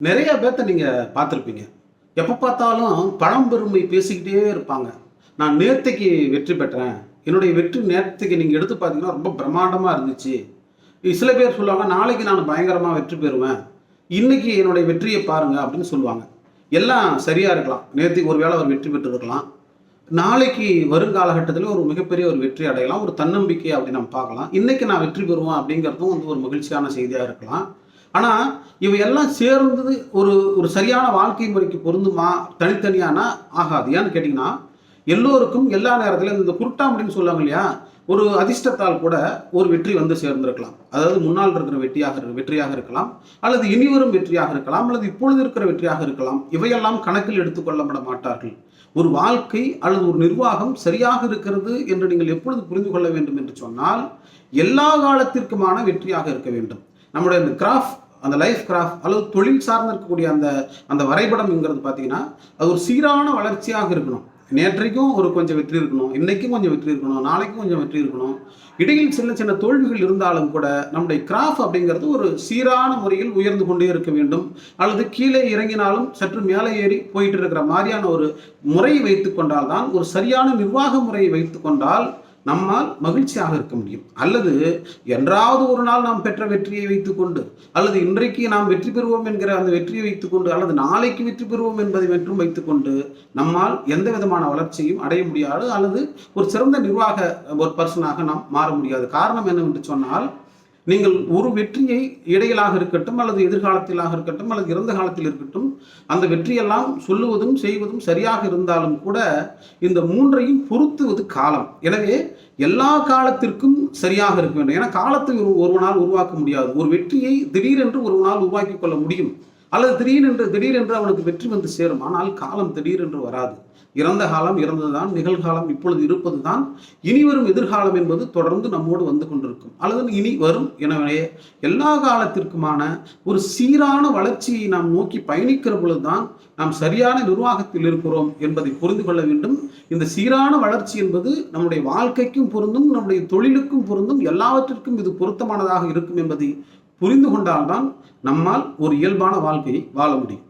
நிறைய பேர்த்த நீங்க பார்த்துருப்பீங்க. எப்ப பார்த்தாலும் பழம்பெருமை பேசிக்கிட்டே இருப்பாங்க. நான் நேத்தைக்கு வெற்றி பெற்றேன். என்னுடைய வெற்றி நேத்தைக்கு நீங்க எடுத்து பார்த்தீங்கன்னா, ரொம்ப பிரம்மாண்டமா இருந்துச்சு. சில பேர் சொல்லுவாங்க, நாளைக்கு நான் பயங்கரமா வெற்றி பெறுவேன். இன்னைக்கு என்னுடைய வெற்றிய பாருங்க அப்படின்னு சொல்லுவாங்க. எல்லாம் சரியா இருக்கலாம். நேத்தைக்கு ஒரு வேளை அவர் வெற்றி பெற்றிருக்கலாம். நாளைக்கு வருங்காலகட்டத்தில ஒரு மிகப்பெரிய ஒரு வெற்றி அடையலாம். ஒரு தன்னம்பிக்கை அப்படி நம்ம பார்க்கலாம். இன்னைக்கு நான் வெற்றி பெறுவேன் அப்படிங்கிறதும் வந்து ஒரு மகிழ்ச்சியான செய்தியா இருக்கலாம். ஆனா, இவையெல்லாம் சேர்ந்தது ஒரு ஒரு சரியான வாழ்க்கை முறைக்கு பொருந்துமா? தனித்தனியானா ஆகாது. ஏன்னு கேட்டீங்கன்னா, எல்லோருக்கும் எல்லா நேரத்திலும் இந்த குருட்டாம்படின்னு சொல்லுவாங்க இல்லையா? ஒரு அதிர்ஷ்டத்தால் கூட ஒரு வெற்றி வந்து சேர்ந்திருக்கலாம். அதாவது முன்னால் இருக்கிற வெற்றியாக இருக்கலாம், அல்லது இனிவரும் வெற்றியாக இருக்கலாம், அல்லது இப்பொழுது இருக்கிற வெற்றியாக இருக்கலாம். இவையெல்லாம் கணக்கில் எடுத்துக்கொள்ளப்பட மாட்டார்கள். ஒரு வாழ்க்கை அல்லது ஒரு நிர்வாகம் சரியாக இருக்கிறது என்று நீங்கள் எப்பொழுது புரிந்து கொள்ள வேண்டும் என்று சொன்னால், எல்லா காலத்திற்குமான வெற்றியாக இருக்க வேண்டும். நம்முடைய அந்த கிராஃப், அந்த லைஃப் கிராஃப் அல்லது தொழில் சார்ந்து இருக்கக்கூடிய அந்த அந்த வரைபடம்ங்கிறது பார்த்தீங்கன்னா, அது ஒரு சீரான வளர்ச்சியாக இருக்கணும். நேற்றைக்கும் ஒரு கொஞ்சம் வெற்றி இருக்கணும், இன்னைக்கும் கொஞ்சம் வெற்றி இருக்கணும், நாளைக்கும் கொஞ்சம் வெற்றி இருக்கணும். இடையில் சின்ன சின்ன தோல்விகள் இருந்தாலும் கூட நம்முடைய கிராஃப் அப்படிங்கிறது ஒரு சீரான முறையில் உயர்ந்து கொண்டே இருக்க வேண்டும். அல்லது கீழே இறங்கினாலும் சற்று மேலே ஏறி போயிட்டு இருக்கிற மாதிரியான ஒரு முறையை வைத்து கொண்டால் தான், ஒரு சரியான நிர்வாக முறையை வைத்து கொண்டால் நம்மால் மகிழ்ச்சியாக இருக்க முடியும். அல்லது என்றாவது ஒரு நாள் நாம் பெற்ற வெற்றியை வைத்துக்கொண்டு, அல்லது இன்றைக்கு நாம் வெற்றி பெறுவோம் என்கிற அந்த வெற்றியை வைத்துக்கொண்டு, அல்லது நாளைக்கு வெற்றி பெறுவோம் என்பதை மட்டும் வைத்துக்கொண்டு நம்மால் எந்த விதமான வளர்ச்சியும் அடைய முடியாது. அல்லது ஒரு சிறந்த நிர்வாக ஒரு பர்சனாக நாம் மாற முடியாது. காரணம் என்னவென்று சொன்னால், நீங்கள் ஒரு வெற்றியை இடையிலாக இருக்கட்டும், அல்லது எதிர்காலத்திலாக இருக்கட்டும், அல்லது இறந்த காலத்தில் இருக்கட்டும், அந்த வெற்றியெல்லாம் சொல்லுவதும் செய்வதும் சரியாக இருந்தாலும் கூட இந்த மூன்றையும் பொருத்துவது காலம். எனவே எல்லா காலத்திற்கும் சரியாக இருக்க வேண்டும். ஏன்னா காலத்தை ஒருவனால் உருவாக்க முடியாது. ஒரு வெற்றியை திடீரென்று ஒருவனால் உருவாக்கி கொள்ள முடியும், அல்லது திடீரென்று அவனுக்கு வெற்றி வந்து சேரும். ஆனால் காலம் திடீரென்று வராது. இறந்த காலம் இறந்ததுதான், நிகழ்காலம் இப்பொழுது இருப்பதுதான், இனி வரும் எதிர்காலம் என்பது தொடர்ந்து நம்மோடு வந்து கொண்டிருக்கும், அல்லது இனி வரும். எனவே எல்லா காலத்திற்குமான ஒரு சீரான வளர்ச்சியை நாம் நோக்கி பயணிக்கிற பொழுதுதான் நாம் சரியான நிர்வாகத்தில் இருக்கிறோம் என்பதை புரிந்து கொள்ள வேண்டும். இந்த சீரான வளர்ச்சி என்பது நம்முடைய வாழ்க்கைக்கும் பொருந்தும், நம்முடைய தொழிலுக்கும் பொருந்தும், எல்லாவற்றிற்கும் இது பொருத்தமானதாக இருக்கும் என்பதை புரிந்து கொண்டால்தான் நம்மால் ஒரு இயல்பான வாழ்க்கையை வாழ முடியும்.